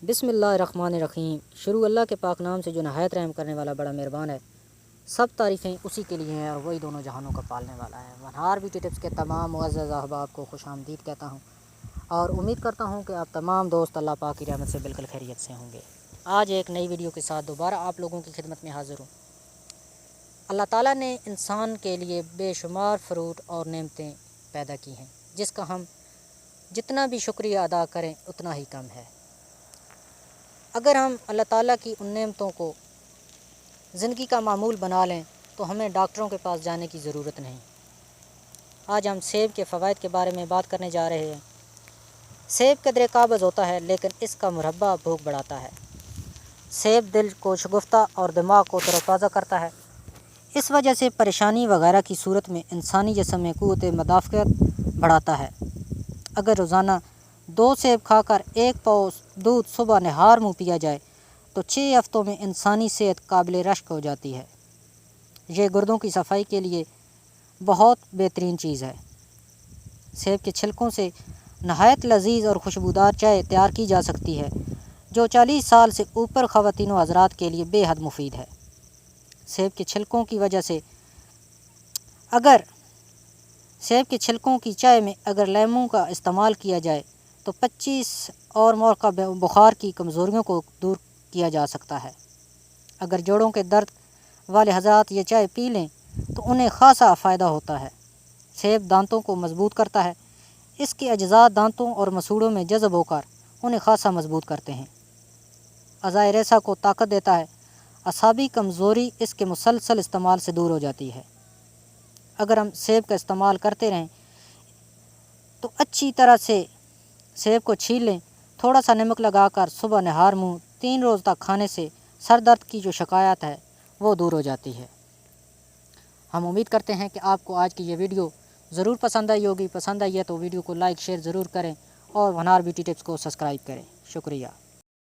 بسم اللہ الرحمن الرحیم۔ شروع اللہ کے پاک نام سے جو نہایت رحم کرنے والا بڑا مہربان ہے۔ سب تعریفیں اسی کے لیے ہیں اور وہی دونوں جہانوں کا پالنے والا ہے۔ ونہار بیوٹی ٹپس کے تمام معزز احباب کو خوش آمدید کہتا ہوں اور امید کرتا ہوں کہ آپ تمام دوست اللہ پاک کی رحمت سے بالکل خیریت سے ہوں گے۔ آج ایک نئی ویڈیو کے ساتھ دوبارہ آپ لوگوں کی خدمت میں حاضر ہوں۔ اللہ تعالیٰ نے انسان کے لیے بے شمار فروٹ اور نعمتیں پیدا کی ہیں، جس کا ہم جتنا بھی شکریہ ادا کریں اتنا ہی کم ہے۔ اگر ہم اللہ تعالیٰ کی ان نعمتوں کو زندگی کا معمول بنا لیں تو ہمیں ڈاکٹروں کے پاس جانے کی ضرورت نہیں۔ آج ہم سیب کے فوائد کے بارے میں بات کرنے جا رہے ہیں۔ سیب قدرے قابض ہوتا ہے لیکن اس کا مربع بھوک بڑھاتا ہے۔ سیب دل کو شگفتہ اور دماغ کو تر و تازہ کرتا ہے۔ اس وجہ سے پریشانی وغیرہ کی صورت میں انسانی جسم میں قوت مدافعت بڑھاتا ہے۔ اگر روزانہ 2 سیب کھا کر 1 پاؤ دودھ صبح نہار منہ پیا جائے تو 6 ہفتوں میں انسانی صحت قابل رشک ہو جاتی ہے۔ یہ گردوں کی صفائی کے لیے بہت بہترین چیز ہے۔ سیب کے چھلکوں سے نہایت لذیذ اور خوشبودار چائے تیار کی جا سکتی ہے، جو 40 سال سے اوپر خواتین و حضرات کے لیے بے حد مفید ہے۔ سیب کے چھلکوں کی وجہ سے سیب کے چھلکوں کی چائے میں اگر لیموں کا استعمال کیا جائے تو 25 اور موقع بخار کی کمزوریوں کو دور کیا جا سکتا ہے۔ اگر جوڑوں کے درد والے حضرات یہ چائے پی لیں تو انہیں خاصا فائدہ ہوتا ہے۔ سیب دانتوں کو مضبوط کرتا ہے۔ اس کے اجزاء دانتوں اور مسوڑوں میں جذب ہو کر انہیں خاصا مضبوط کرتے ہیں۔ اعضائے ریسہ کو طاقت دیتا ہے۔ اعصابی کمزوری اس کے مسلسل استعمال سے دور ہو جاتی ہے۔ اگر ہم سیب کا استعمال کرتے رہیں تو اچھی طرح سے سیب کو چھیل لیں، تھوڑا سا نمک لگا کر صبح نہار منہ 3 روز تک کھانے سے سر درد کی جو شکایت ہے وہ دور ہو جاتی ہے۔ ہم امید کرتے ہیں کہ آپ کو آج کی یہ ویڈیو ضرور پسند آئی ہوگی۔ پسند آئی ہے تو ویڈیو کو لائک شیئر ضرور کریں اور ونہار بیوٹی ٹپس کو سبسکرائب کریں۔ شکریہ۔